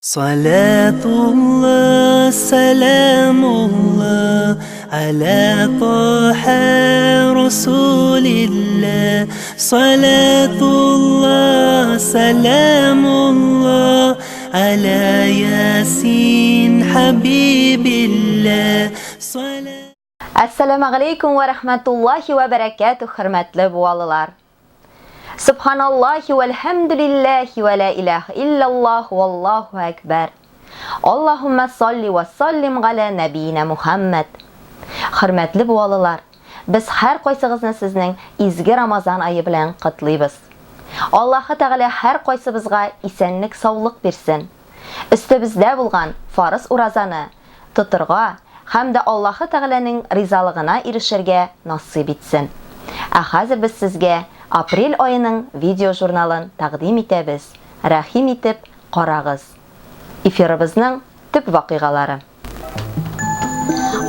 Salatullah, salamullah, ala taha rasulillah. Salatullah, salamullah, ala yasin habibillah. Assalamu alaikum wa rahmatullahi wa barakatuh, hürmetli bualılar. Subhanallahi velhamdülillahi ve la ilahe illallah vallahu ekber. Allahümme salli ve sallim ala nebine Muhammed. Hürmetli bualılar, biz her qaysıgızны sizning izgi Ramazan ayı bilen qutlaymiz. Allahu Teala her qaysыбызга исәнлек, саулык берсин. Üstübizde bulgan farz urazаны tutırga hem de Allahu Teala'nın rizalığına erişirge nasip etsin. Hazır biz sizge aprel ayının video jurnalın taqdim etəbiz. Rahim etib qaragız. Efiribizning tüp vaqiqalari.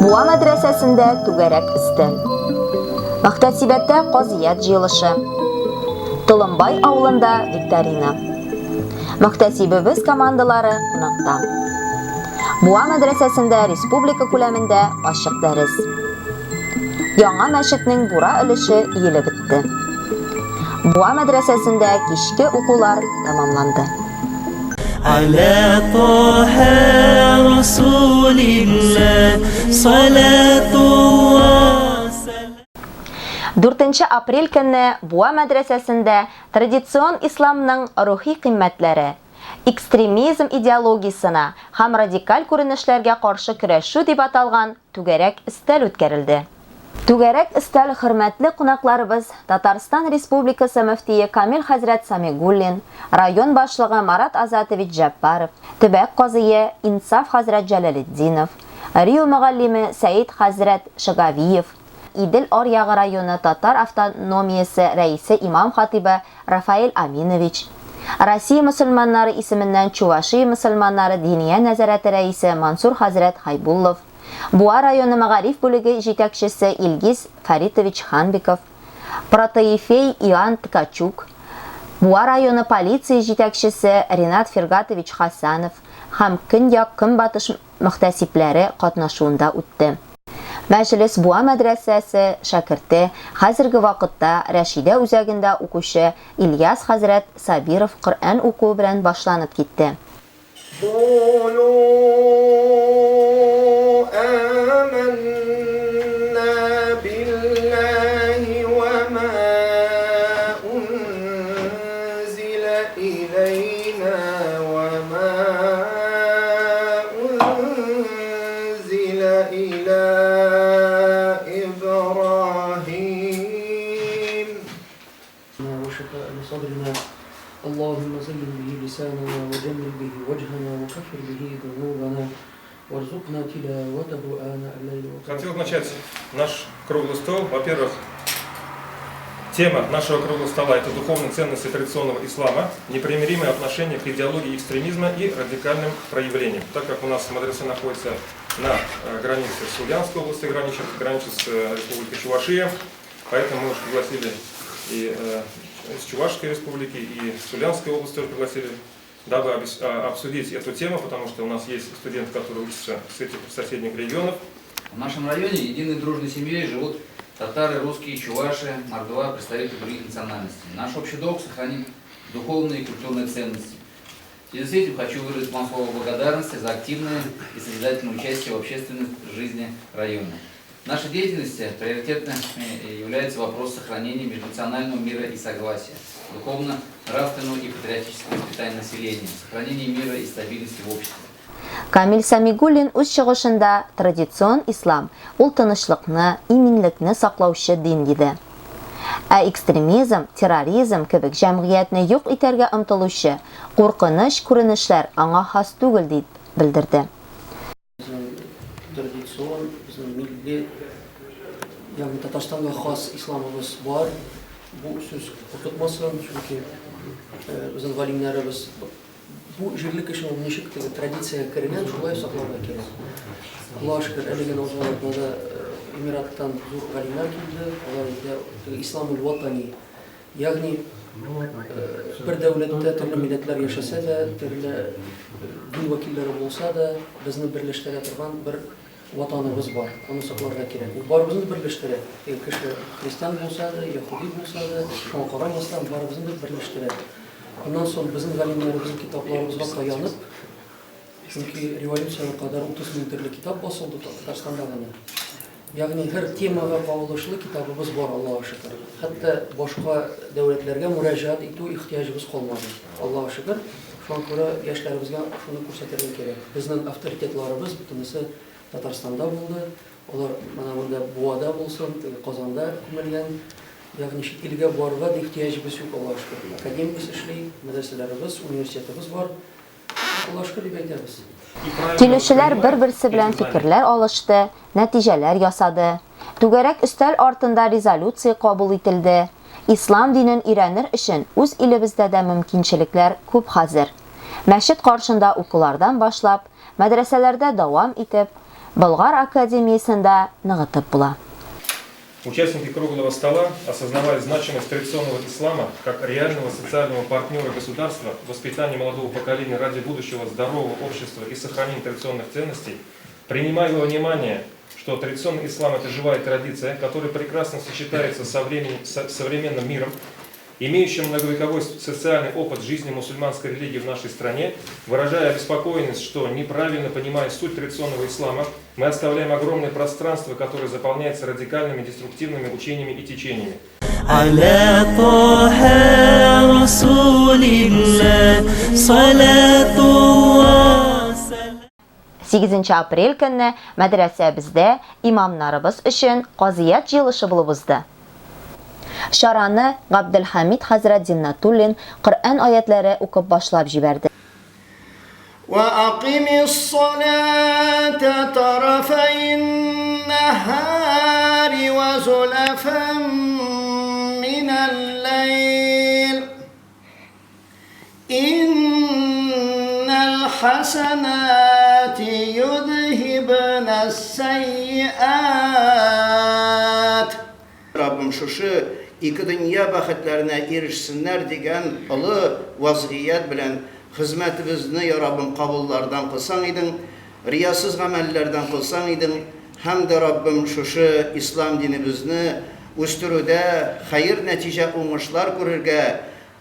Buğa medresesinde tügerek istil. Muhtasibatda qaziyat jiyilishi. Tulunbay avlunda viktorina. Muhtasibimiz komandalari qonaqda. Buğa medresesinde respublika ko'lamida ochiq dars. Yangi masjidning bura ilishi yili bitdi. Buğa medresesinde kishki o'quvlar tamamlandı. Ala taha rasulillah, salatullah. 4 aprel günü Buğa medresesinde tradision İslamның ruhi qimmatlari, ekstremizm ideologiyasına ham radikal ko'rinishlarga qarshi kurashu deb atalgan tugarak istal o'tkazildi. Tugarak istal hurmatli qonaqlarimiz Tatariston Respublikasi muftiyi Kamil Hazrat Samigullin, rayon boshlig'i Marat Azatovich Jabbarov, tibak qoziyi Insof Hazrat Jaloliddinov, Rio muallimi Said Hazrat Shagaviyev, İdil Oryag'i rayoni Tatar avtonomiyasi raisi imom xatibi Rafael Aminovich, Rossiya musulmonlari ismidan Chuvashi musulmonlari diniya nazorati raisi Mansur Hazrat Haybullov, Buğa rayoni Ma'arif bo'ligi yetakchisi Ilgiz Faritovich Xanbekov, Protoyefey Ivan Tkachuk, Buğa rayoni politsiya yetakchisi Renat Fergatovich Hasanov ham kunyoq kunbotish muhtasiblari qatnashuvida o'tdi. Majlis Buğa madrasasi shakirti hozirgi vaqtda Rashida o'zagida o'quvchi İlyas Hazrat Sabirov Qur'on o'quvi bilan boshlanib ketdi. اللهم زين به لساننا وجمل به وجهنا وكفر به ذنوبنا وارزقنا تلاوته آناء الليل. Хотел начать наш круглый стол. Во-первых, тема нашего круглого стола – это духовные ценности традиционного ислама, непримиримое отношение к идеологии экстремизма и радикальным проявлениям. Так как у нас мадраса находится на границе с Ульяновской областью, граничит с республикой Чувашия, поэтому мы уже пригласили и из Чувашской республики и с Ульяновской области тоже пригласили, дабы обсудить эту тему, потому что у нас есть студенты, которые учатся с этих соседних регионов. В нашем районе единой дружной семьей живут татары, русские, чуваши, мордва, представители других национальностей. Наш общий долг – сохранить духовные и культурные ценности. В связи с этим хочу выразить вам слово благодарности за активное и созидательное участие в общественной жизни района. В нашей деятельности приоритетным является вопрос сохранения межнационального мира и согласия, духовно-нравственного и патриотического воспитания населения, сохранения мира и стабильности в обществе. Камил Самигуллин үз чыгышында традицион ислам ул тынычлыкны, иминлекне саклаучы дин диде. Экстремизм, терроризм кебек җәмгыятьне юк итәргә омтылучы куркыныч күренешләр аңа хас түгел дип белдерде. Традицион, bizim milli, yani Tatarstan'a has İslamımız var. Bu söz korkutmasın çünkü bizim valimlerimiz bu jirlik işin olmuşuk tradisiya kirilen şulay saklamak gerek. Allah'a şükür eligen uzmanlıklarda Emirat'tan zor valimler geldi. Onlar İslam'ın vatani, yani bir devlette türlü milletler yaşasa da, türlü din vakilleri olsa da, bizni birleştire turgan bir vatanımız var. Onu saklarga kerak. Bu bar bizni birleştire. Kişi Hristiyan olsa da, Yahudi olsa da, şonkara İslam bar bizni birleştire. Ondan sonra bizim galimlerimiz kitaplarımızga tayanıp, çünkü revolüsyona kadar 30 bin türlü kitap basıldı Tatarstanda gana. Yani her temaga kavuluşlu kitabımız var Allah'a şükür. Hatta başka devletlerge müracaat ettiği ihtiyacımız kalmadı. Allah'a şükür. Şu an göre yaşlarımızga şunu ko'rsatarga kerak. Bizning avtoritetlarimiz butunisi Tatarstanda bo'ldi. Ular mana bunda Buvada bo'lsin, Qozonda ko'milgan. Yani chet elga borga ehtiyojimiz yo'q Allohga shukr. Akademik ishli madrasalarimiz, universitetimiz var. Allohga shukr deb aytamiz. Kelüşçüler bir-birisi bilan fikrlar olishdi, natijalar yasadi. To'garak üstel ortida rezolyutsiya qabul etildi. İslam dinin öğrenir için o'z elimizda da mumkinchiliklar ko'p hozir. Masjid qarshida o'quvlardan boshlab, madrasalarda davom etib, Bulgar akademiyasida nig'itib bo'la. Участники круглого стола осознавали значимость традиционного ислама как реального социального партнера государства в воспитании молодого поколения ради будущего здорового общества и сохранения традиционных ценностей, принимая во внимание, что традиционный ислам – это живая традиция, которая прекрасно сочетается со современным миром, имеющим многовековой социальный опыт жизни мусульманской религии в нашей стране, выражая обеспокоенность, что неправильно понимая суть традиционного ислама, мы оставляем огромное пространство, которое заполняется радикальными деструктивными учениями и течениями. على طه رسول الله صلاة الله 8 aprel günü madrasamızda imamlarımız için qaziyat yılışı bo'lib o'tdi. Şarani Abdulhamid Hazrat Zinnatullin Qur'on oyatlari o'qib boshlab jiberdi. وأقم الصلاة طرفي النهار وزلفا من الليل إن الحسنات يذهبن السيئات Rabbim şuşu iki dünya baxetlerine erişsinler degen ılı vaziyet bilen hizmetimizni ya Rabbim kabullardan kılsan idin, riyasız amellerden kılsan idin, hem de Rabbim şuşu İslam dinimizni üstürüde hayır netice uğuşlar kururge,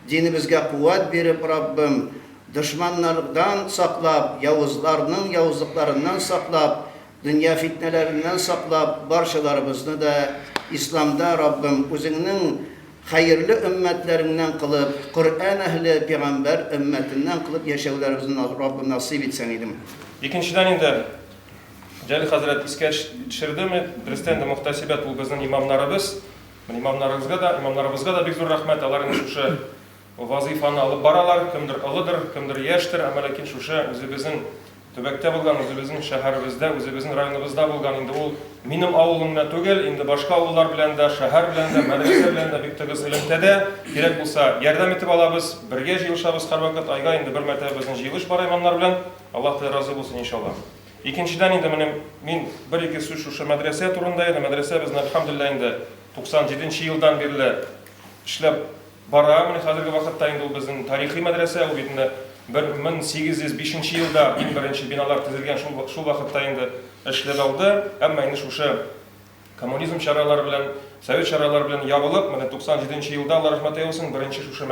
dinimizge kuvvet verip Rabbim düşmanlardan saklap, yavuzlarının yavuzluklarından saklap, dünya fitnelerinden saklap, barşalarımızını da İslam'da Rabbim özünün hayırlı ümmetlerinden kılıp, Kur'an ehli peygamber ümmetinden kılıp yaşavlarımızı Rabbim nasip etsen idim. İkinciden indi Jalil Hazret iske tushirdi mi? Birinchidan de muhtasibat bu bizning imomlarimiz. Imomlarimizga da bek zo'r rahmat. Ularning shu vazifani olib boralar, kimdir ilidir, kimdir yoshdir, ammo lekin shu o'zimizning Töbekte bo'lgan, o'zimizning shaharimizda, o'zimizning rayonimizda bo'lgan, endi u mening avulimda tugul, endi boshqa avullar bilan da, shahar bilan da, madrasa bilan da bek tig'iz ilmda kerak bo'lsa yordam etib olamiz, birga yig'ilishamiz har vaqt oyga endi bir marta bizning yig'ilish bor imomlar bilan. Alloh taolo rozi bo'lsin inshaalloh. Ikkinchidan endi men bir ikki so'z shu madrasa turida edi. Madrasa bizni alhamdulillah endi 97-yildan beri ishlab boramiz. Hozirgi vaqtda endi u bizning tarixiy madrasa, u endi 1805-yilda eng birinchi binolar tuzilgan shu vaqtda endi ishlab oldi. Ammo endi o'sha kommunizm choralari bilan, sovet choralari bilan yopilib, mana 97-yilda Alloh rahmat aylasin, birinchi o'sha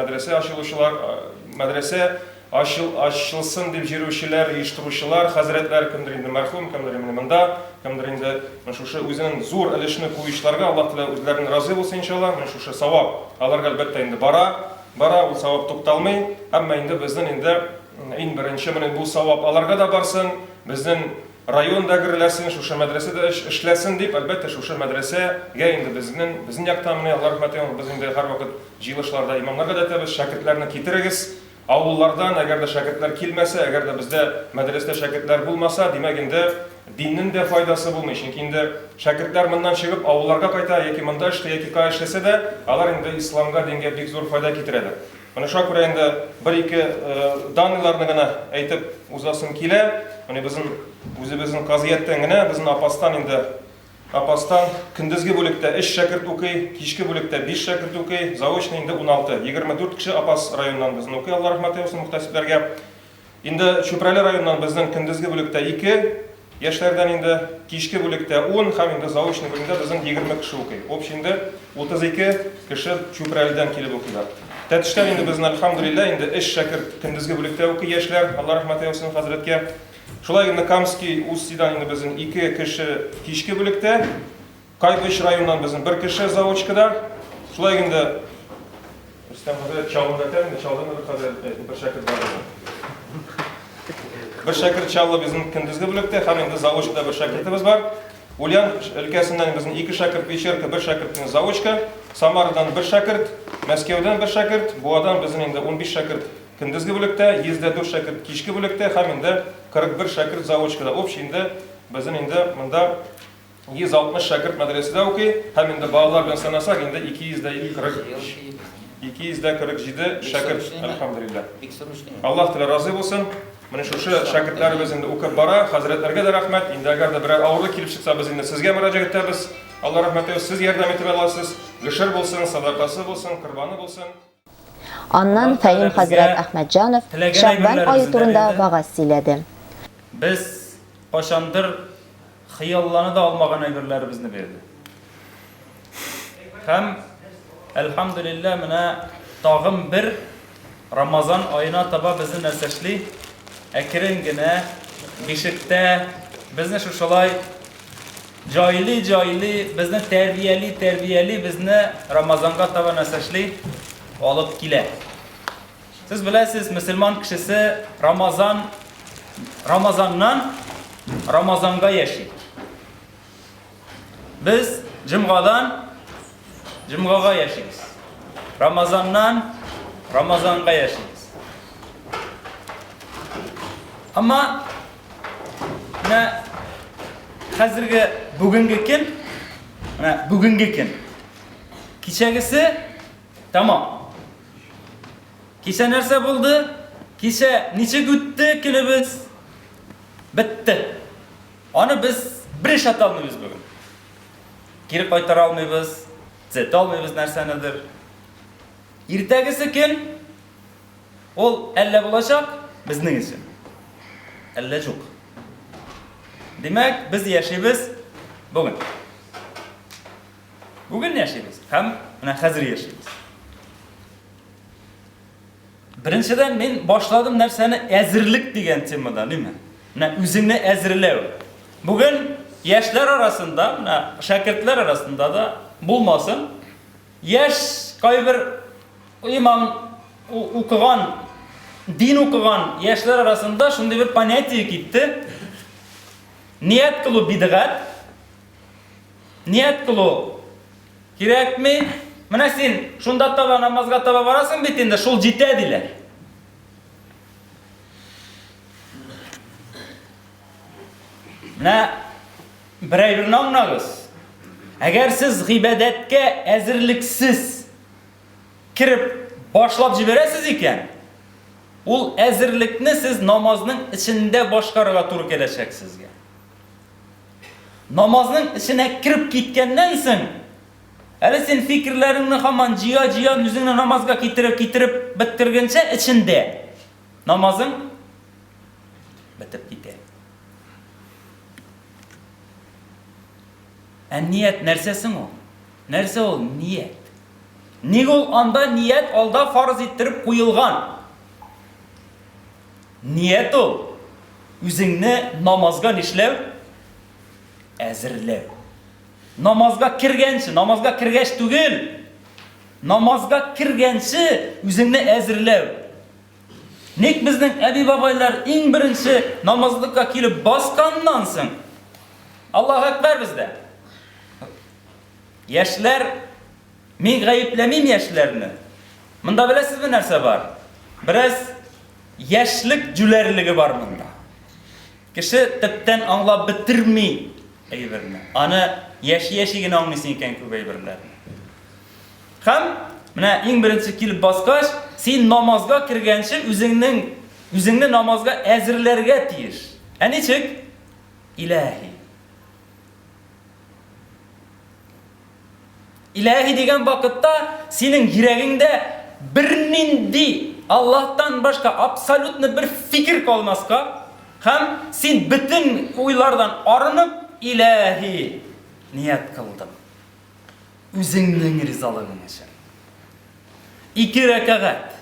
madrasa açılsın deb jiruvchilar, uyushtiruvchilar, hazratlar kimdir endi marhum, kimdir endi menda, kimdir endi o'sha o'zining zo'r ilishni qo'yishlariga Alloh taolo o'zlarining rozi bo'lsin inshaalloh. Mana o'sha savob ularga albatta endi bora u savob to'xtalmay, ammo endi bizning endi eng birinchi mana bu savob ularga da borsin, bizning rayondagilarsin, o'sha madrasada ishlasin deb albatta o'sha madrasaga endi bizning yoqdan Alloh rahmat aylasin, biz endi har vaqt jilishlarda imomlarga da aytamiz, shogirdlarni keltiramiz. Avullardan agarda shogirdlar kelmasa, agarda bizda madrasada shogirdlar bo'lmasa, demak endi dinning de foydasi bo'lmaydi. Chunki endi shogirdlar bundan chiqib avullarga qayta yoki menda ishda yoki qay ishlasa-da, ular endi islomga, dinga bek zo'r foyda keltiradi. Mana shu ko'ra endi bir ikki donlarni gina aytib uzasim kela. Mana bizning o'zimizning qaziyatdan gina bizning apasdan endi апастан көндезге бүлектә 3 шәкерт укый, кичке бүлектә 5 шәкерт укый, заочный инде 16, 24 кеше апас районнан безне укый, Алла рәхмәт әйтсен мөхтәсибләргә. Инде Чүпрәле районнан безнең көндезге бүлектә 2, яшьләрдән инде кичке бүлектә 10 һәм инде заочный бүлектә безнең 20 кеше укый. Общий инде 32 кеше Чүпрәледән килеп укыйлар. Тәтештән инде безне әлхәмдүлилләh инде 3 шәкерт көндезге бүлектә укый яшьләр, Алла рәхмәт әйтсен хәзрәткә. Шулай инде Камский Устидан инде безнең 2 кеше кичке бүлектә, Кайбыч районнан безнең 1 кеше заочкада. Шулай инде Рөстәм хәзрәт Чаллыда Чаллыда бер шәкерт бар. Bir şəkir Çallı bizim gündüzgü bölükdə, həm indi zavuçda bir şəkirtimiz var. Ulyan өлкәсеннән bizim 2 şəkirt Peşerka, 1 şəkirt zavuçka, Samardan 1 şəkirt, Мәскәүдән 1 şəkirt, Buadan bizim indi 15 şəkirt gündüzgü bölükdə, 104 şəkirt kişki bölükdə, həm indi 41 şəkirt zavuçkada. Общий indi bizim indi монда 160 şəkirt мәдрәсәдә укый, həm indi балалар белән санасак indi 247 şəkirt elhamdülillah. Allah Teala разы булсын. Менә шушы шәкертләребез инде укып бара, хәзрәтләргә дә рәхмәт. Инде әгәр дә берәр авырлык килеп чыкса, без инде сезгә мөрәҗәгать итәбез. Алла рәхмәт итсен, сез ярдәм итеп аласыз. Гышыр булсын, садакасы булсын, корбаны булсын. Аннан Фәһим хәзрәт Әхмәтҗанов Шәгъбан ае турында вагаз сөйләде. Без кашандыр хыялланы да алмаган әйберләребезне берде. Һәм әлхәмдүлилләh менә тагын бер Рамазан аена таба безне нәрсәшли әкрен генә бишектә безне шулай җайлы безне тәрбияли безне Рамазанга таба нәрсәшли алып килә. Сез беләсез, мөселман кешесе Рамазаннан Рамазанга яши. Без җомгадан җомгага яшибез. Рамазаннан Рамазанга яшибез. Ama ne hazırgi bugünkü gün, ne bugünkü gün. Kişegisi tamam. Kişe nerse buldu? Kişe niçe güttü günümüz bitti. Onu biz bir iş atalmıyoruz bugün. Geri kaytara almıyoruz, zet almıyoruz nerse nedir. Ertesi gün ol elle bulacak bizning için. Elle çok. Demek biz yaşayız bugün. Bugün yaşayız. Hem hazır yaşayız. Birinciden men başladım narsani ezirlik degan temadan, değil mi? Özünü ezirlev. Bugün yaşlar arasında, şagirdler arasında da bulmasın. Yaş kaybir imam okugan, din okugan yaşlar arasında şunda bir понятие gitti. Niyet kılı bid'at. Niyet kılı kerak mi? Mana sen şunda tava namazga tava barasın bitinde şol jetadilar. Mana birini anlayız. Eğer siz ibadatga azirliksiz kirib boshlab jiberasiz ekan, ul azirlikni siz namozning ichida boshqarishga to'g'ri kelajak sizga. Namozning ichine kirib ketgandan so'ng, hali sen fikrlaringni hamon jiya o'zingni namozga keltirib bitirguncha ichinde namozing bitib ketadi. Niyet nersesin o? Nerse o? Niyet. Nega ol anda niyet alda farz ettirib qo'yilgan. Niyet ol. O'zingni namozga nishlav, azirlav. Namozga kirgach tugul. Namozga kirgancha o'zingni azirlav. Nek bizning abi babaylar eng birinchi namozlikka kelib bosgandan so'ng Allohu akbar bizda. Yaşlar, men g'ayiblamayman yaşlarni. Bunda bilasiz bir narsa bor. Biraz yaşlik jularligi bor bunda. Kishi tipdan anglab bitirmay ayberni. Ana yashigina anglaysan ekan ko'p ayberlarni. Ham mana eng birinchi kelib bosqach, sen namozga kirgancha o'zingni namozga azirlarga tiyish. Anichik ilahi. Ilahi дигән вакытта синең йөрәгеңдә бернинди Аллаһтан башка абсолютно бер фикер калмаска, һәм син бөтен уйлардан арынып Илаһи ният кылдым. Үзеңнең ризалыгың өчен. 2 рәкъәт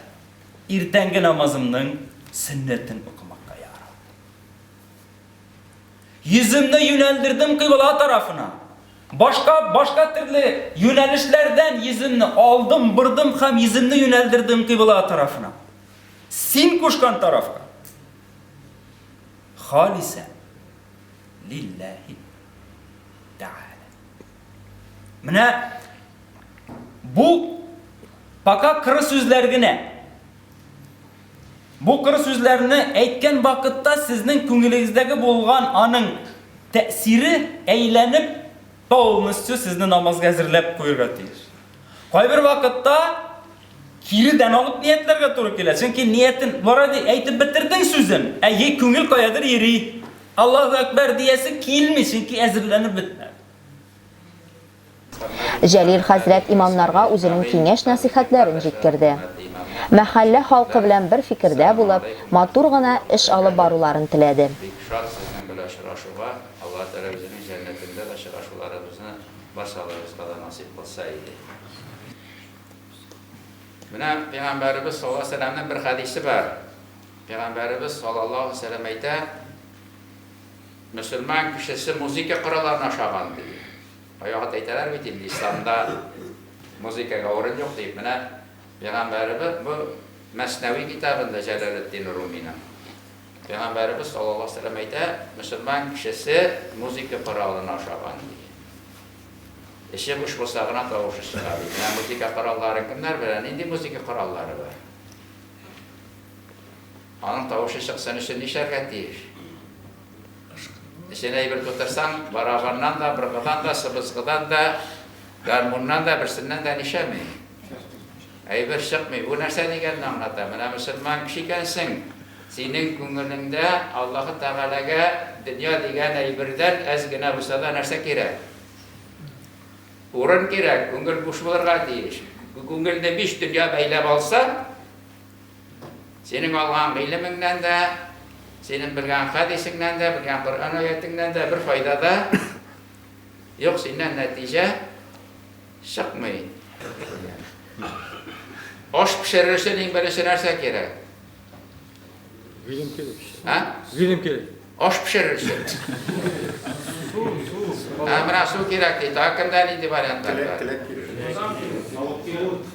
иртәнге намазымның сөннәтен укымакка ярап. Йөземне юнәлдердем кыйбла тарафына. Башка төрле юнәлешләрдән йөземне алдым, бырдым һәм йөземне юнәлдердем кыйбла тарафына. Син кушкан тарафка. Халиса лиллаһи тәআла. Менә бу пока кыры сүзләр генә. Бу кыры сүзләрне әйткән вакытта сезнең күңелегездәге булган аның тәэсире әйләнеп полностью сезне намазга әзерләп куярга тиеш. Кайбер вакытта киридән алып ниятләргә туры килә. Чөнки ниятен барады әйтеп бетердең сүзен. Күңел каядыр йөри. Аллаһу акбар диясе килми, чөнки әзерләнеп бетмәде. Җәлил хәзрәт имамнарга үзенең киңәш насихатларын җиткерде. Мәхәллә халкы белән бер фикердә булып, матур гына эш алып баруларын теләде. Allah Teala bizning jannatında da şaşılarımızı başarılarımızla da nasip kılsaydı. Buna Peygamberimiz sallallahu aleyhi ve sellem'den bir hadisi var. Peygamberimiz sallallahu aleyhi ve sellem ayta Müslüman kişisi müzik kıralarına aşağıdan diyor. Ayağıt aytalar bitildi. İslam'da müzik orun yok deyip buna Peygamberimiz bu Mesnevi kitabında Celaleddin Rumi'nin. Peygamberimiz sallallahu aleyhi ve sellem ayta Müslüman kişisi müzik kıralarına aşağıdan diyor. İşte bu şubasağına tavuşu çıkarıyor. Yani müzik kıralları kimler bilen? İndi müzik kıralları var. Onun tavuşu çıksın için işaret değil. İşte bir tutarsan, barabandan da, bırgıdan da, sıbızgıdan da, garmundan da, birisinden de nişemeyin. Bir çıkmıyor. Bu nerse diğerini anlatam. Müslüman kişi gelsin. Senin kungulunda Allah-u Teala'ya dünya diğen birden ezgine bulsa da nerse gerek. Urun gerek, kungul kuş bulurga değil. Kungulda bir dünya beylep olsa, senin Allah'ın ilminden de, senin bilgen hadisinden de, bilgen Kur'an ayetinden de bir fayda da yok, senden netice çıkmayın. Oş pişirirsin, birisi nerse gerek. Bilim gerek. Ha? Bilim gerek. Oş pişirirsin. Bana su gerek değil, takımdan itibaren taklar.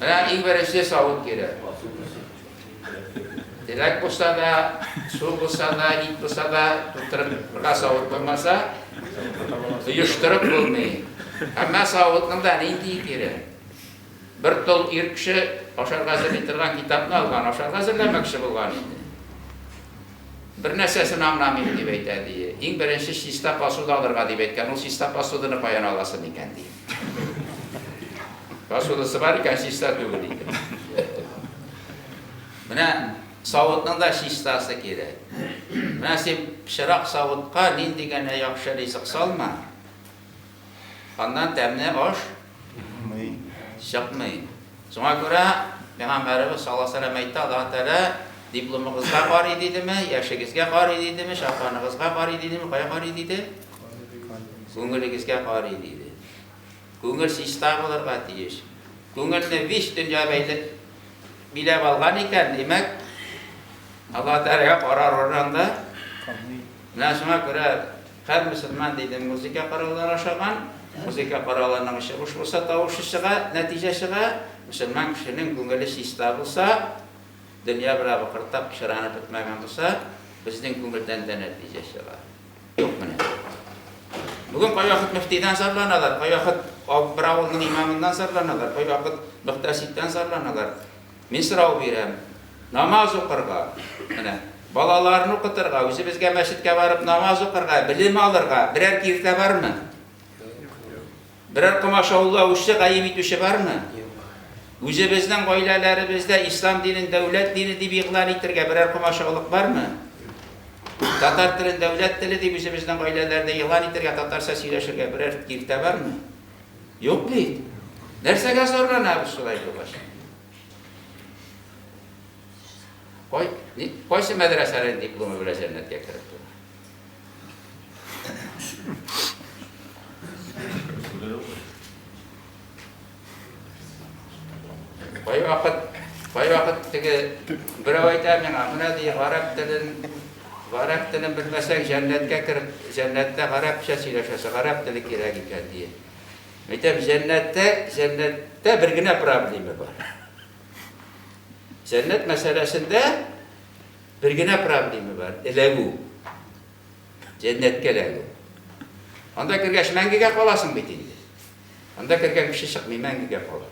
Bana ilk birisi savut gerek. Dilek bulsa da, su bulsa da, it bulsa da, tutturup savut bulmasa, uyuşturup bulmayın. Ama savutluğundan indi gerek. Bir tol irkişi, Aşar Gazir itirgan kitabını algan, Aşar Gazirlemekşi bulgan indi. Bir nesesini anlamayın deyip eytedi. İlk birinci sista pasuda alırga deyip etken, o sista pasudunu koyan alasın iken deyip. Pasudusu var iken sista tügül iken. Buna savutun da sistası gerek. Buna sen pişirak savutka nindigene yakşarı sıksalma. Ondan temne hoş çıkmayın. Sonra göre Peygamberimiz sallallahu aleyhi ve sellem ayette Allah Teala diplomumuzga qor edidimi, yaşingizga qor edidimi, şafaningizga qor edidimi, qaya qor edidi? Ko'ngilingizga qor edidi. Ko'ngil sistem bo'larga tegish. Ko'ngilni vish dunyo bilib olgan ekan, demak Allah Teala'ga qarar o'rnida. Mana shunga ko'ra har musulmon deydi, musiqa qarorlari aşagan, musiqa qarorlarining ishi xush bo'lsa, tavushishiga, natijasiga musulmon kishining ko'ngili sistem bo'lsa, dünya bilan qirtab kishilarni bitmagan bo'lsa, bizning ko'ngildan da natijasi bor. Yo'q mana. Bugun qo'yaqit muftiydan sarlanadilar, qo'yaqit Abravulning imamidan sarlanadilar, qo'yaqit muhtasibdan sarlanadilar. Men so'rab beraman. Namoz o'qirga, mana balalarni o'qitirga, o'zi bizga masjidga borib namoz o'qirga, bilim olirga biror kirta bormi? Biror qo'mashovla o'sha qayim etuvchi bormi? O'zi bizning oilalarimizda islom dinini davlat dini deb e'lon etirga biror qo'mashovlik bormi? Tatar tilini davlat tili deb o'zi bizning oilalarda e'lon etirga tatarcha so'ylashirga biror kirta bormi? Yo'q deydi. Нәрсәгә зарланабыз шулай булгач? Кайсы мәдрәсәнең дипломы белән җәннәткә кереп тора? Кай вакыт теге берәү әйтә миңа, менә ди гарәп телен белмәсәң җәннәткә кереп, җәннәттә гарәпчә сөйләшәсең, гарәп теле кирәк икән ди. Әйтәм, җәннәттә бер генә проблема бар. Җәннәт мәсьәләсендә бер генә проблема бар, эләгү. Җәннәткә эләгү. Анда кергәч мәңгегә каласың бит инде. Анда кергән кеше чыкмый, мәңгегә кала.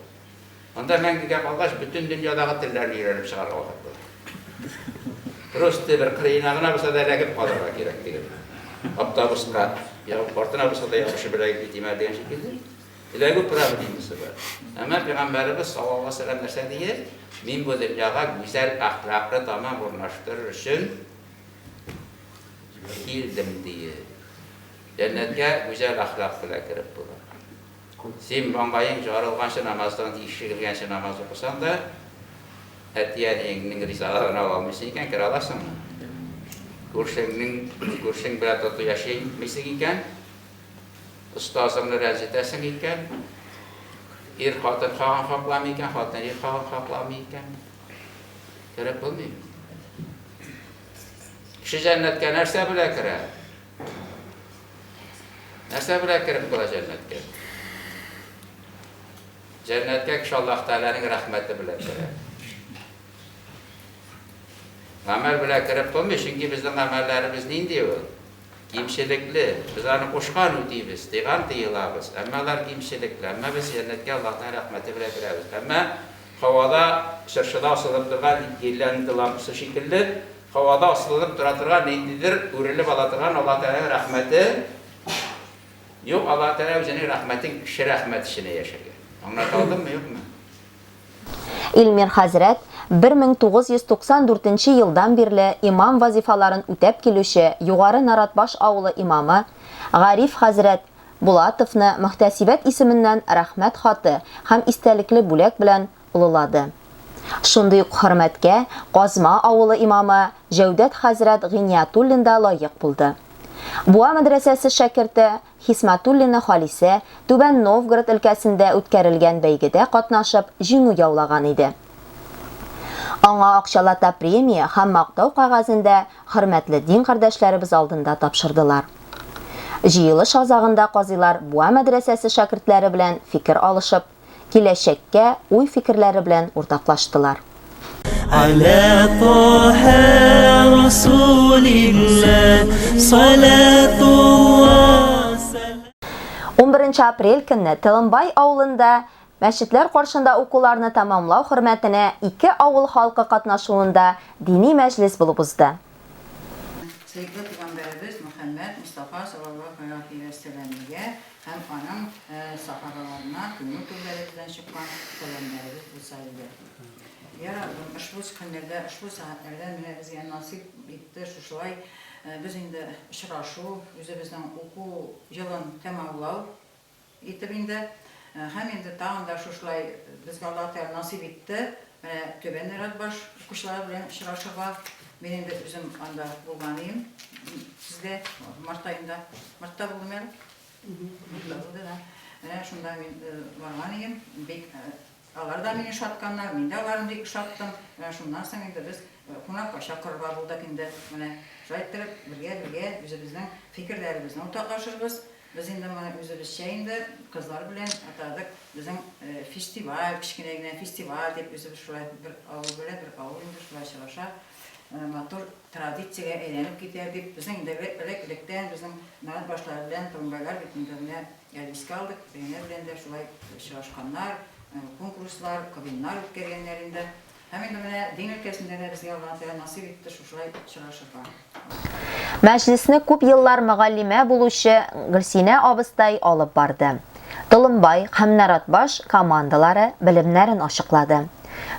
Анда мәңгегә калгач, бүтән дөньядагы телләрне өйрәнеп чыгарга вакыт була. Просто бер кырыена гына булса да эләгеп калырга кирәк диген. Автобуска, я портына булса да яхшы беләк бит имә дигән шикелле. Эләгү проблемасы бар. Әмма Пәйгамбәрбез саллаллаһу алейһи ва сәллям нәрсә дигән? Мин бу дөньяга гүзәл әхлакны тамам урнаштырыр өчен килдем ди. Җәннәткә гүзәл әхлак белән кирип була. Син маңгаең жарылганчы намаздан ишегелгәнче намаз укысаң да, әтиянеңнең ризалыгын ала алмыйсың икән, кире аласыңмы? Күршең белән тату яшәмисең икән, остазыңны рәнҗетәсең икән, ир хатын хакламый икән, хатын ир хакламый икән. Кирәк булмый. Кеше җәннәткә нәрсә белән керә? Нәрсә белән киреп була җәннәткә? Җәннәткә кеше Аллаһ Тәгаләнең рәхмәте белән керә. Гамәл белән киреп булмый, чөнки безнең гамәлләребез нинди ул? Кимчелекле. Без аны кушкан үтибез, тыйган тыелабыз. Әмма алар кимчелекле. Әмма без җәннәткә Аллаһның рәхмәте белән керәбез. Әмма һавада шыршыда асылып торган иллән лампасы шикелле, һавада асылып тора торган ниндидер үрелеп ала торган Аллаһ Тәгаләнең рәхмәте юк, Аллаһ Тәгалә үзенең рәхмәтен кеше рәхмәт эшенә яшәргә. Аңлатылдымы, юкмы? Илмир хәзрәт 1994 елдан бирле имам вазифаларын үтәп килүче Югары Наратбаш авылы имамы Гариф хәзрәт Булатовны Мөхтәсибәт исеменнән рәхмәт хаты һәм истәлекле бүләк белән улылады. Шундый ук хөрмәткә Казма авылы имамы Җәүдәт хәзрәт Гыниятуллин да лаек булды. Буа мәдрәсәсе шәкерте Хисмәтуллина Халисә Түбән Новгород өлкәсендә үткәрелгән бәйгедә катнашып җиңү яулаган иде. Аңа акчалата премия һәм мактау кагазында хөрмәтле дин кардәшләребез алдында тапшырдылар. Җыелыш азагында казыйлар Буа мәдрәсәсе шәкертләре белән фикер алышып, киләчәккә уй фикерләре белән уртаклаштылар. على طه رسول الله صلاة الله 11 апрель көнне Тылымбай авылында мәчетләр каршында укуларны тәмамлау хөрмәтенә 2 авыл халкы катнашуында дини мәҗлес булып узды. Sevgili Peygamberimiz Muhammed Mustafa sallallahu aleyhi ve sellem'e hem anan sahabalarına günlük türlerinden çıkan söylemlerimiz bu sayede. Ya Rabbim, şu günlerde, şu saatlerde bize nasip etti, şuşlay biz indi şıraшу, üzümüzden oku yılın tamamlav etibinde hem indi tağında şuşlay bizge Allah Teala nasip etti. Töben Naratbaş kuşlar bilen şıraşığa benim de üzüm anda bulganıyım. Sizde Mart ayında, Mart'ta buldum el. Mart'ta buldu da. Şunda ben varganıyım. Alar da beni şatkanlar, ben de alarım deyip şattım. Şundan sonra biz kunakka şakırga bulduk indi. Şayettirip birge bizden fikirlerimizden ortaklaşırız. Biz indi özümüz şeyinde kızlar bilen atadık. Bizim festival, kiçkinegine festival deyip özümüz şuraya bir avul indi şuraya şıraşa. Motor tradisiyaga aylanib ketyapti. Bizning elektrikdan bizim Naratboshlar bilan Tılımbaylar bitimiga erishib oldik. Benar bilan da shulay shirashqanlar, konkurslar, kabinlar o'tkazganlarida hamma mana din өлкәсендә дә безгә Аллаһ Тәгалә насыйп итте шулай шырашырга. Мәҗлисне күп еллар мөгаллимә булучы Гөлсинә абыстай алып барды. Тылымбай һәм Наратбаш командалары белемнәрен ачыклады.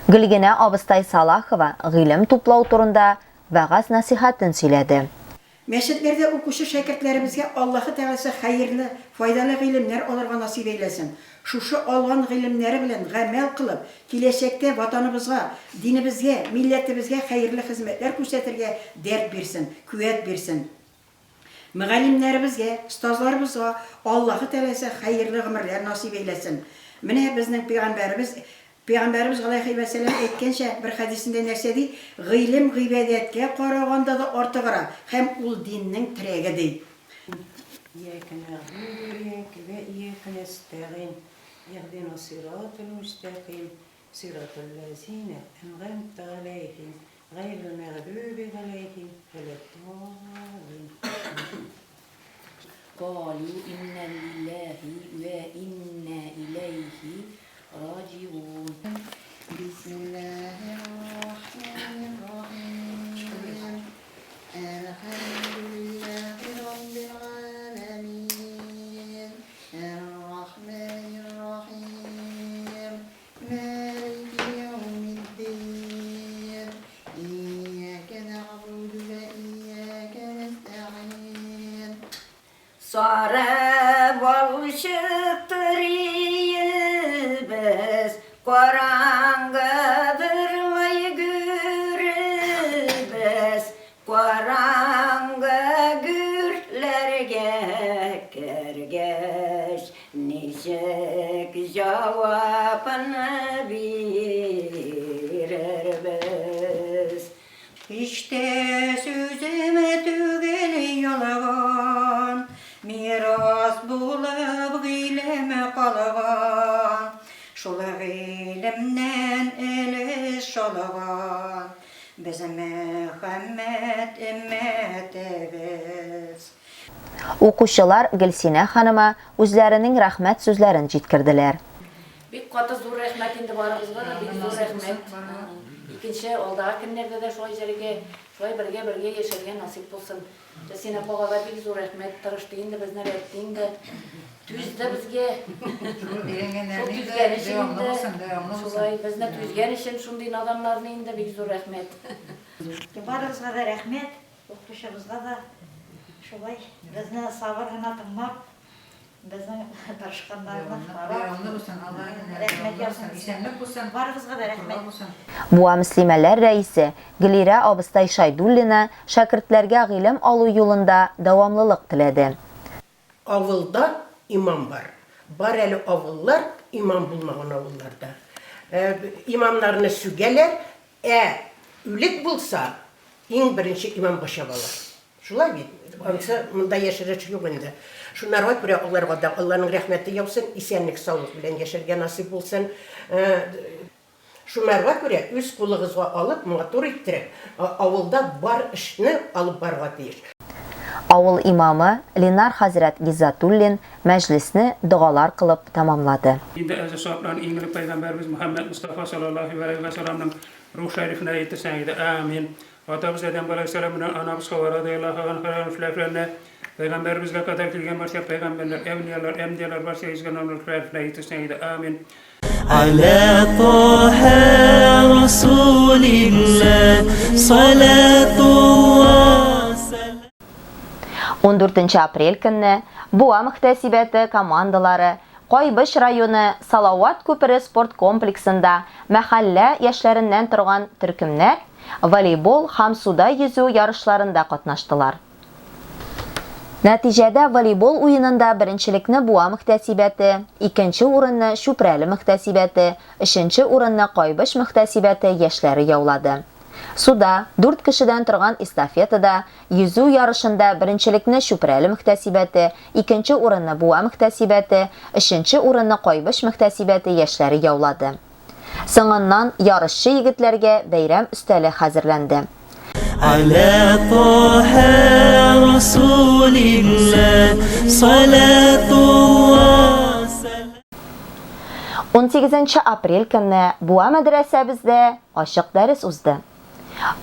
Гөлгенә абыстай Салахова гыйлем туплау турында вәгазь насихатын сөйләде. Мәчетләрдә укучы шәкертләребезгә Аллаһы Тәгаләсе хәерле, файдалы гыйлемнәр алырга насыйп әйләсен. Шушы алган гыйлемнәре белән гамәл кылып, киләчәктә ватаныбызга, динебезгә, милләтебезгә хәерле хезмәтләр күрсәтергә дәрт бирсен, куәт бирсен. Мөгаллимнәребезгә, остазларыбызга Аллаһы Тәгаләсе хәерле гомерләр насыйп әйләсен. Менә безнең Пәйгамбәрбез галәйһи ва сәлам әйткәнчә бер хәдисендә нәрсә ди? Гыйлем гыйбадәткә караганда да артыграк һәм ул диннең терәге ди. قالوا إنا لله وإنا إليه راجعون بسم الله الرحمن الرحيم الحمد لله رب العالمين الرحمن الرحيم مالك يوم الدين إياك نعبد وإياك نستعين Sarı balışıktır biz, karanlıdır mı görürüz, karanlı gürlerge kergeç, nişek cevabını veririz. İşte sözüme tügeli yalagan, miras bulup gıyleme kalagan, şula gıylemden eliş şalagan, bize Muhammed ümmetimiz. Укучылар Гөлсинә ханыма үзләренең рәхмәт сүзләрен җиткерделәр. Бик каты зур рәхмәт инде барыгызга да, бик зур рәхмәт. Икенче алдагы көннәрдә дә шулай җәргә, шулай бергә яшәргә насыйп булсын. Гөлсинә апага бик зур рәхмәт, тырышты инде безне рәтте инде. Түзде безгә. Шулай безне түзгән өчен шундый адамнарны инде бик зур рәхмәт. Барыгызга да рәхмәт, укытучыбызга да шулай безне сабыр гына тыңлап, безнең тырышканнарны рәхмәт ясын, исәнлек булсын, барыгызга да рәхмәт. Буа мөслимәләр рәисе Гөлира абыстай Шайдуллина шәкертләргә гыйлем алу юлында дәвамлылык теләде. Авылда имам бар. Бар әле авыллар, имам булмаган авылларда. Имамнарны сүгәләр, үлек булса, иң беренче имам башап ала. Шулай бит. Ансы монда яшәрәчек юк инде. Шуннарга күрә аларга да Аллаһның рәхмәте яусын, исәнлек, саулык белән яшәргә насыйп булсын. Шуннарга күрә үз кулыгызга алып, матур иттереп, авылда бар эшне алып барга тиеш. Авыл имамы Ленар хәзрәт Гизатуллин мәҗлисне дугалар кылып тамамлады. Инде әзә саплан иңле Пәйгамбәрбез Мөхәммәд Мустафа саллаллаһу алейһи ва салламның рух шәрифенә әйтсәң иде. Амин. Атабыз Адәм алейһиссаламның анабыз Хава радиллаһу анһаның фләфләрне Peygamberimizle kadar kilgen başka peygamberler, evliyalar, emdiyalar başka izgananlar flerfleyt üstüne amin. Ala Taha Rasulillah salatullah salam. 14 апрель көнне Буа мөхтәсибәте командалары Кайбыш районы Салават күпере спорт комплексында мәхәллә яшьләреннән торган төркемнәр волейбол һәм суда йөзү ярышларында катнаштылар. Нәтиҗәдә волейбол уенында беренчелекне Буа мөхтәсибәте, икенче урынны Шүпрәле мөхтәсибәте, өченче урынны Кайбыш мөхтәсибәте яшьләре яулады. Суда 4 кешедән торган эстафетада йөзү ярышында беренчелекне Шүпрәле мөхтәсибәте, икенче урынны Буа мөхтәсибәте, өченче урынны Кайбыш мөхтәсибәте яшьләре яулады. Соңыннан ярышчы егетләргә бәйрәм өстәле хәзерләнде. Ala Taha Rasulillah salatullah salam. 18 апрель көнне Буа мәдрәсәбездә ачык дәрес узды.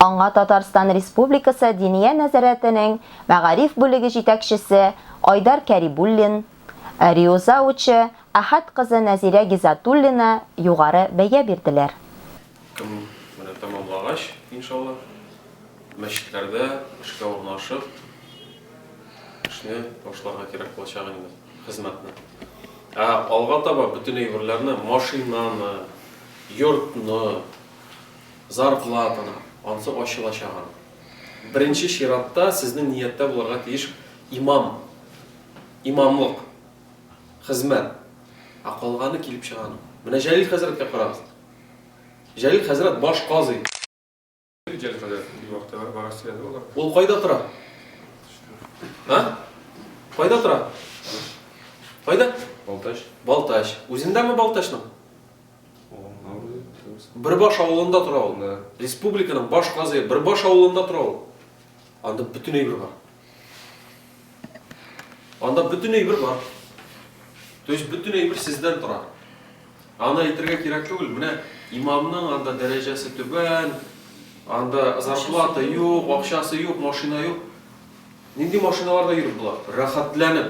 Аңа Татарстан Республикасы Диния нәзарәтенең мәгариф бүлеге җитәкчесе Айдар Кәрибуллин, Риоза учы Ахад кызы Назира Гизатуллина югары бәя бирделәр. Кем менә тамамлагач, иншалла, мәчетләрдә эшкә урнашып, кішіне башларға керек болашақ енді қызметіне. Алға таба бүтін әйберлерні, машинаны, йортны, зарплатаны, ансы ашылашаған. Бірінші ширатта сіздің ниетте бұларға тиіш имамлық, қызмет, ақылғаны келіп шығаны. Міне Жәлил Хазіретке қарағыз. Жәлил Хазірет баш қазы. Жәлил Хазірет вақытта бағасы еді олар. Ол қайда тұра? Қайда тұра? Қайда? Балташ. Өзінде ме Балташның? Бір баш ауылында тұра ол. Республиканың баш қазы, бір баш ауылында тұра ол. Анда бүтін өйбір бар. Анда бүтін өйбір бар. То есть бүтін өйбір сізден тұра. Ана етерге керек түгіл. Міне имамның анда дәрежесі төбен, анда зарплата yok, ақшасы yok, машина yok. Ненде машиналарда жүріп бұлар? Рахатләніп.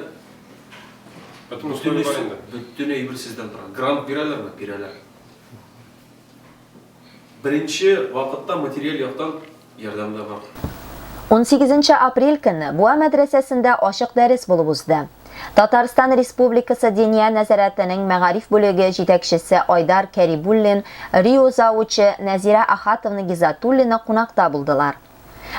Бүтін өйбір сізден тұра. Грант берелер ме? Берелер. Бірінші вақытта материал яқтан ярдамда бар. 18 апрель көні Буа мәдрәсәсендә ашык дәрес булып узды. Татарстан Республикасы Диния нәзарәтенең мәгариф бүлеге җитәкчесе Айдар Кәрибуллин, Рио завучы Нәзирә Ахатовна Гизатуллина кунакта булдылар.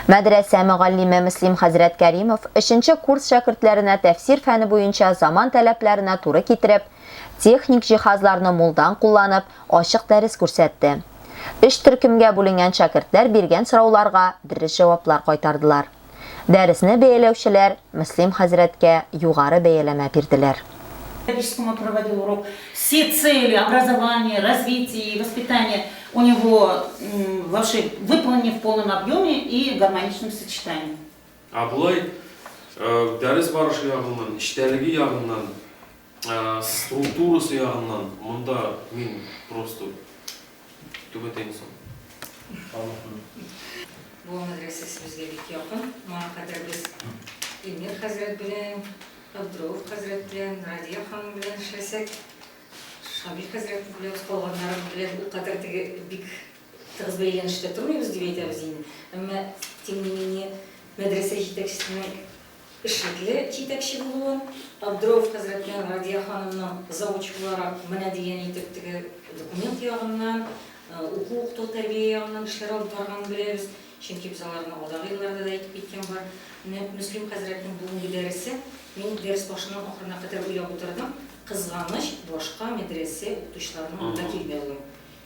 Мәдрәсә мөгаллиме Мөслим Хәзрәт Кәримов 3нче курс шәкертләренә тәфсир фәне буенча заман таләпләренә туры китереп, техник җиһазларны мулдан кулланып, ашык дәрес күрсәтте. 3 төркемгә бүленгән шәкертләр биргән сорауларга дөрес җаваплар кайтардылар. Дәресне бәяләүчеләр Мөслим хәзрәткә югары бәяләмә бирделәр. Он проводил урок. Все цели образования, развития и воспитания у него вообще выполнены в полном объеме и гармоничном сочетании. Бұлай дәріс барышы яғынан, іштәлігі яғынан, структурасы яғынан, мұнда мен просто төбетейін сон. Бұл мәдрәсәсе бізге бик якын. Моңа кадәр біз Илмир хәзрәт белән, Абдуров хәзрәт белән, Радия ханым белән эшләсәк, Шамил хәзрәт белән калганнар белән ул кадәр бик тыгыз бәйләнештә тормыйбыз дип әйтәбез инде. Әмма тем не менее мәдрәсә җитәкчесенең эшлекле җитәкче булуын, Абдуров хәзрәт белән Радия ханымның завуч буларак менә дигән итеп документ ягыннан, уку-укту тәрбия ягыннан эшләр алып барганын беләбез. Чөнки без аларны алдагы елларда да әйтеп киткән бар. Мөслим хәзрәтнең бүгенге дәресе, мин дәрес башыннан ахырына кадәр уйлап утырдым. Кызганыч башка мәдрәсә укытучыларының анда килмәүе.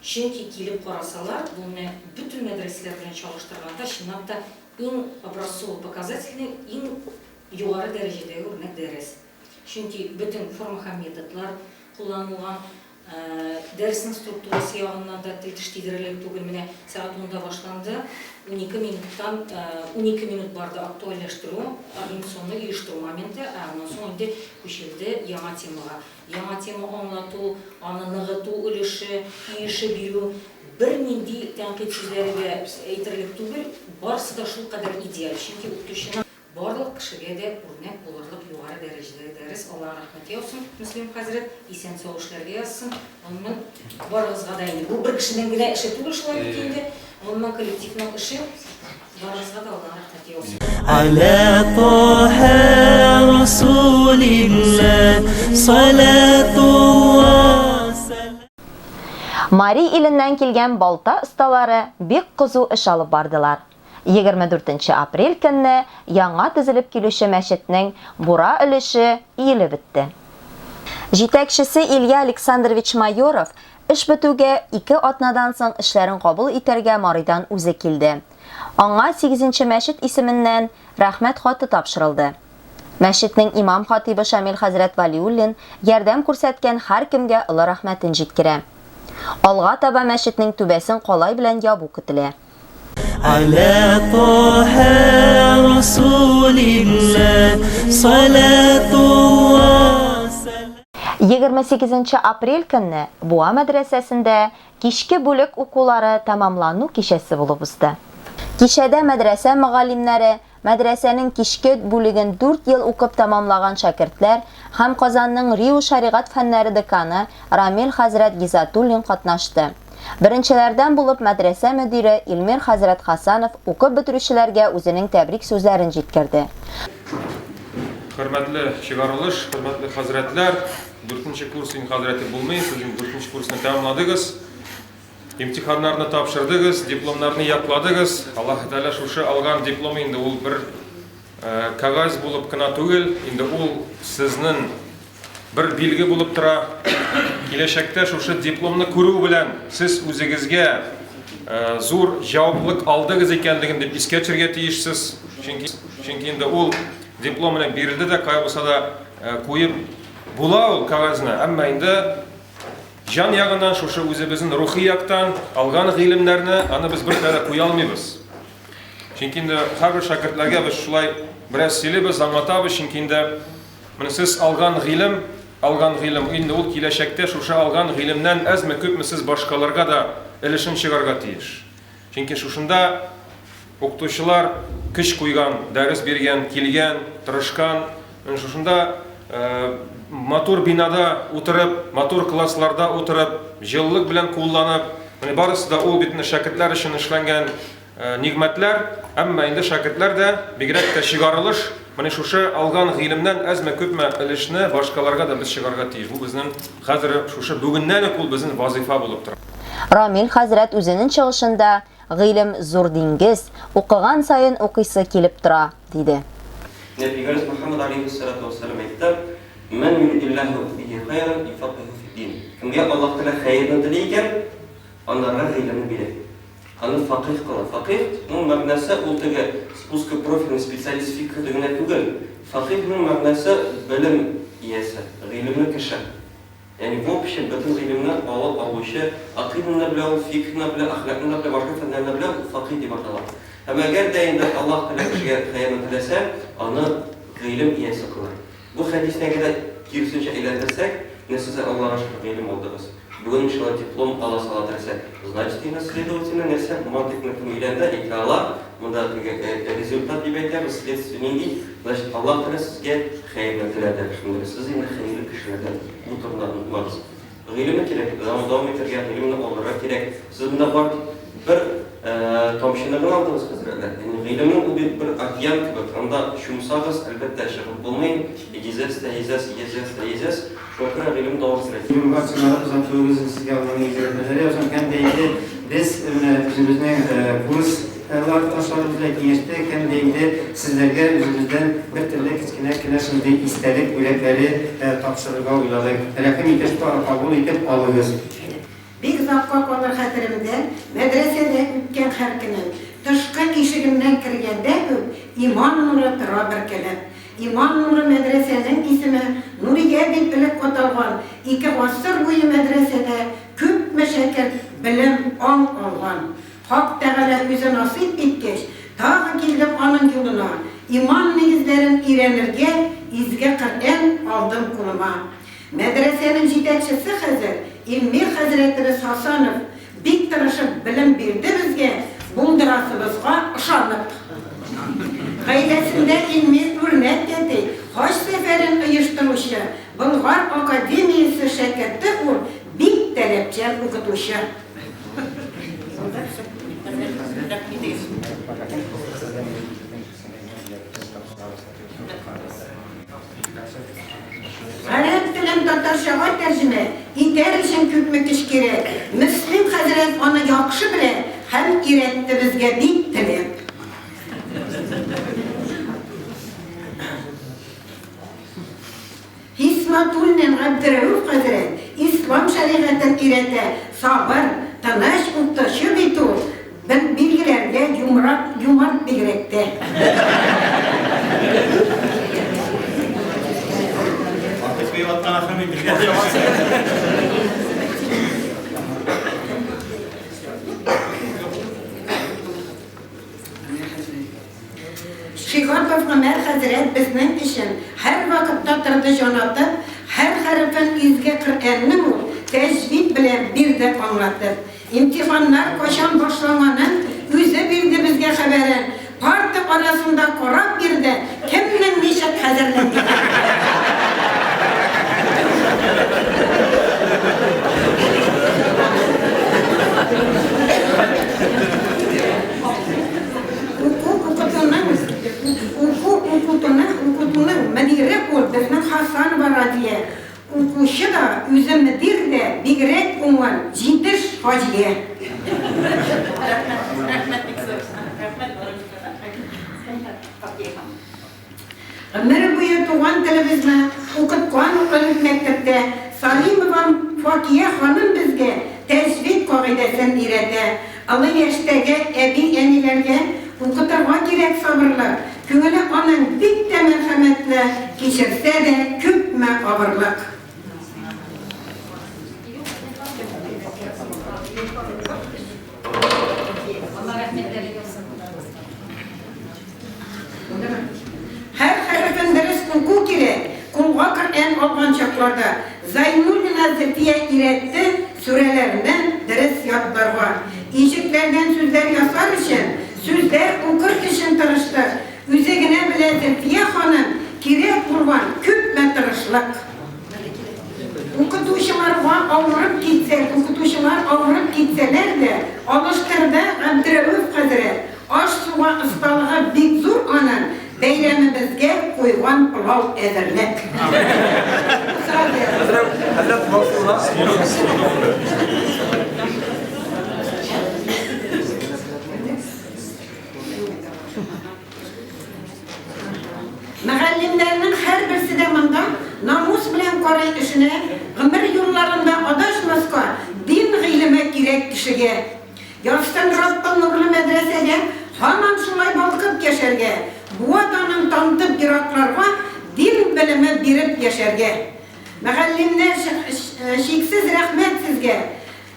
Чөнки килеп карасалар, буны бүтән мәдрәсәләр белән чагыштырганда, чынлап да иң образцовый показательный, иң югары дәрәҗәдәге үрнәк дәрес. Чөнки бүтән форма һәм методлар кулланылган. Дәреснең структурасы ягыннан да тел тиштидерелек түгел. Менә сәгать 10-да башланды. 12 минуттан 12 минут барды актуальләштерү, информационны оештыру моменты, аннан соң инде күчелде яңа темага. Яңа тема аңлату, аны ныгыту өлеше, иеше бирү, бер нинди тәнкыйть сүзләргә әйтерлек түгел, барысы да шул кадәр идеаль. Чөнки укытучының барлык кешегә дә үрнәк булырлык югары дәрәҗәдәге дәрес. Аллаһ рәхмәт яусын, Мөслим хәзрәт, исән сау эшләргә язсын. Оннан барыгызга да инде бу бер кешенең генә эше түгел шулай дигәндә, оннан коллективның эше барыгызга да Аллаһ рәхмәт яусын. على طه رسول الله صلاة الله. Мари иленнән килгән балта осталары бик кызу эш алып бардылар. 24 апрель көнне яңа төзелеп килүче мәчетнең бура өлеше иелеп бетте. Җитәкчесе Илья Александрович Майоров эш бетүгә 2 атнадан соң эшләрен кабул итәргә Маридан үзе килде. Аңа 8нче мәчет исеменнән рәхмәт хаты тапшырылды. Мәчетнең имам хатибы Шамил хәзрәт Валиуллин ярдәм күрсәткән һәр кемгә олы рәхмәтен җиткерә. Алга таба мәчетнең түбәсен калай белән ябу көтелә. على طه رسول الله صلاة الله. 28 апрель көнне Буа мәдрәсәсендә кичке бүлек укулары тәмамлану кичәсе булып узды. Кичәдә мәдрәсә мөгаллимнәре, мәдрәсәнең кичке бүлеген 4 ел укып тәмамлаган шәкертләр һәм Казанның Рио шәригать фәннәре деканы Рамил хәзрәт Гизатуллин катнашты. Беренчеләрдән булып мәдрәсә мөдире Илмир хәзрәт Хасанов укып бетерүчеләргә үзенең тәбрик сүзләрен җиткерде. Hürmetli çıkarılış, hürmetli hazretler, 4. kursun hazreti bulmayın, sizin 4. kursunu tamamladınız. İmtihanlarını tapşırdınız, diplomlarını yakladınız. Allah Teala şuşu algan diplomu indi ol bir kagaz bulup kına tugel, indi ol siznin bir bilgi bulup tura. Келешекте şuşu diplomunu көрүү bilen siz özüңizge zor javaplık aldığınız ekenligini dep eskерчерге тийишсиз. Çünkü indi ol diplomunu berildi de kay bolsa da koyup була ул кагазына, әмма инде жан ягынан шушы үзебезнең рухи яктан алган гыйлемнәрне аны без бер тәрә куя алмыйбыз. Чөнки инде һәрбер шәкертләргә без шулай бераз сөйлибез, аңлатабыз, чөнки инде менә сез алган гыйлем инде ул киләчәктә шушы алган гыйлемнән әзме күпме сез башкаларга да өлешен чыгарга тиеш. Чөнки шушында укытучылар көч куйган, дәрес биргән, килгән, тырышкан, шушында матур бинада утырып, матур классларда утырып, җыллык белән кулланып, менә барысы да ул битне шәкертләр өчен эшләнгән нигъмәтләр, әмма инде шәкертләр дә бигрәк тә чыгарылыш, менә шушы алган гыйлемнән әзме күпме өлешне башкаларга да без чыгарга тиеш. Бу безнең хәзер шушы бүгеннән үк ул безнең вазифа булып тора. Рамил хәзрәт үзенең чыгышында гыйлем зур диңгез, укыган сайын укыйсы килеп тора, диде. Нәбигәр Мөхәммәд алейһиссалату вассалам әйтте: "Мен юридиллаху биhi хайран юфақиху фид-дин." Кемгә Аллаһ Тәала хәйрне тели икән, анларга гыйлемне бирә. Аны фақих кыла. Фақих ул мәгънәсе ул теге узкопрофильный специалист фикһ дигән түгел. Фақихның мәгънәсе белем иясе, гыйлемне кеше. Yani bu общем bütün gıylımını aluşu, akidini bile, fikrini bile, ahlakını bile, başka fenlerini bile fakir diye bakıyorlar. Ama eğer de Allah Teala kişiye hayırını dilese, onu gıylım iyisi kılar. Bu hadisine kadar kirsince ilerlersek, ne size Allah'a aşkına gıylım oldunuz. Bugün inşallah diplom Allah salat etse, значит, и следовательно, не все мантикны тумилende ikrarlar, bunda rezultat dibeytler, следственный, значит, Allah Teala sizge hayırını diledi. Şimdi siz yine hayırlı kişilerden bu turdan varız. Gıylımı gerek, devam eterken gıylımını olarak gerek. Siz bunda var bir tomşinliğini aldınız hazretler. Yani gıylımın bu bir akyan gibi. Onda şumsağız elbette şıkıp bulmayın. İgizez. Şokra gıylım doğru sürekli. Cumhurbaşkanı bizim çoğumuzun sizge almanı izleyenleri. O zaman kendi ilgili biz bizimizin kurslar taşlarımızla geçtik. Kendi ilgili sizlerge yüzümüzden bir türlü kiçkine şimdi istedik. Üretleri tapşırığa uyladık. Rahim itip kabul edip alıyoruz. Bir zakka kalır xatirimden, medresede ütken herkinin, tışkı kişigimden kirgende iman nuru tıra bir kelep. İman nuru medresenin ismi Nuriye bin Bilip otalgan, 2 asır boyu medresede küp meşeket bilim an olgan. Hak Teala özü nasip etkeş, tağı kildim anın yoluna, iman negizlerin irenirge, izge Kur'an aldım kuluma. Medresenin yetekçisi hazır, İlmi Hazretimiz Hasanov bik tırışıp bilim berdi bizge, buldurasımızga ışanıp. Gaylesinde ilmi örnek etti, hoş seferin uyuşturuşu, Bulgar Akademiyası şirketi ol, bik talepçen okutuşu. Arap dilim Tatarşağa tercüme, iter için küpmük iş gerek. Müslim Hazret onu yakışı bile, hem iretti bizge bik talep. Hismatul'nin Abdurrauf Hazret, İslam şeriatın irete, sabır, tanış, uttaşı bitur, ben bilgilerge yumart bilgirekte. Şigatov Ömer Hazret bizning için her vakitte turdi jonatıp, her harfin izge Kur'an'ni ol, tecvid bilen bir de anlatıp. İmtihanlar koşan başlanganın özü bildi bizge haberen. Parti arasında korap girdi, kimden nişet hazırlandı. Ukutunun, Medire Асанова Радия. Укушы да үзімдір де бигрек оңған жинтіш хажия. Ömür boyu tuğan televizyon okutkan ılık mektepte Salimova Fakiye Hanım bizge teşvik kaidesini irete. Alı yaştagi ebi enilerge okutarga gerek sabırlı. Köngülü onun bik de merhametli geçirse de küpme ağırlık. Her harfin ders oku kere, kulga Kur'an olgan çaklarda Zaynul Hazretiye iretti sürelerinden ders yaplarga. İşiklerden sözler yazar için, sözler okur için tırıştı. Üzegine bile Zülfiye Hanım kirek kurban küpme tırışlık. Okutuşular avırıp gitseler de alıştırdı Abdurrauf Kadri. Aş suğa ıstalığı bik zor anın beyramimizge koygan pilav edirlik. Müəllimlərinin hər birisi də mında namus bilen qaray işine, ömür yollarında adaşmaska din gıylime gerek kişiye. Yaştan Rabbim nurlu medresege, haman şulay balkıp geçerge. Bu adanın tanıtıp giraklarga din bilimi birip geçerge. Müəllimlər şiksiz rahmet sizge.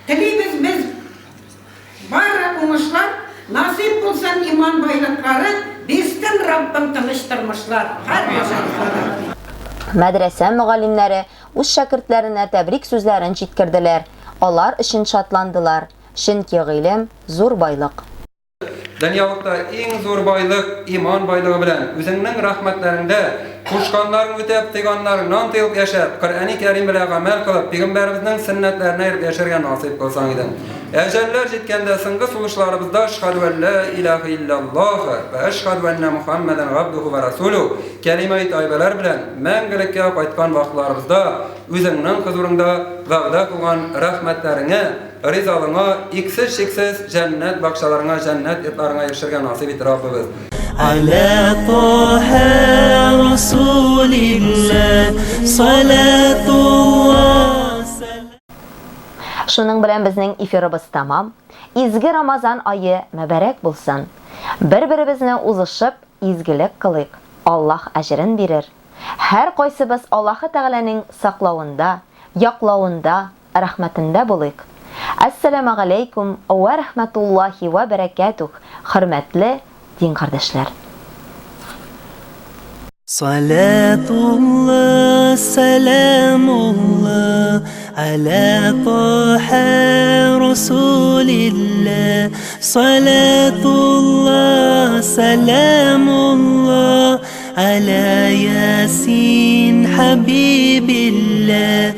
Tilimiz biz barra umuşlar, nasip bulsan iman baylıkları, bizden Rabbim tanıştırmışlar. Мәдрәсә мөгаллимнәре үз шәкертләренә тәбрик сүзләрен җиткерделәр. Алар өчен шатландылар. Чөнки гыйлем зур байлык. Dünyalıkta en zor baylık iman baylığı bilen özünün rahmetlerinde kuşkanların ötep tıganlarından teyip yaşayıp Kur'an-ı Kerim ile amel kılıp Peygamberimizin sünnetlerine erip yaşarken nasip kılsan idin. Eceller jitkende sıngı suluşlarımızda eşhedü en la ilahe illallah ve eşhedü enne Muhammeden abduhu ve rasuluhu kelime-i tayyibeler bilen мәңгілекке kaytkan vaxtlarımızda özünün huzurunda va'da kılgan rahmetlerine rizalığına, iksiz şeksiz cennet bakşalarına, cennet etlarına erişirken nasip et Rabbimiz. Ala Taha Rasulillah salatullah. Шуның белән безнең эфирыбыз тамам. Изге Рамазан айы мәбәрәк булсын. Бер-беребезне узышып, изгелек кылыйк. Аллаһ әҗрен бирер. Һәр кайсыбыз Аллаһ Тәгаләнең саклавында, яклавында, рәхмәтендә булыйк. Ассаламу алейкум ва рахматуллахи ва баракатух. Хөрмәтле дин кардәшләр. Salatullah, salamullah ala Taha Rasulillah. Salatullah, salamullah ala Yasin Habibillah.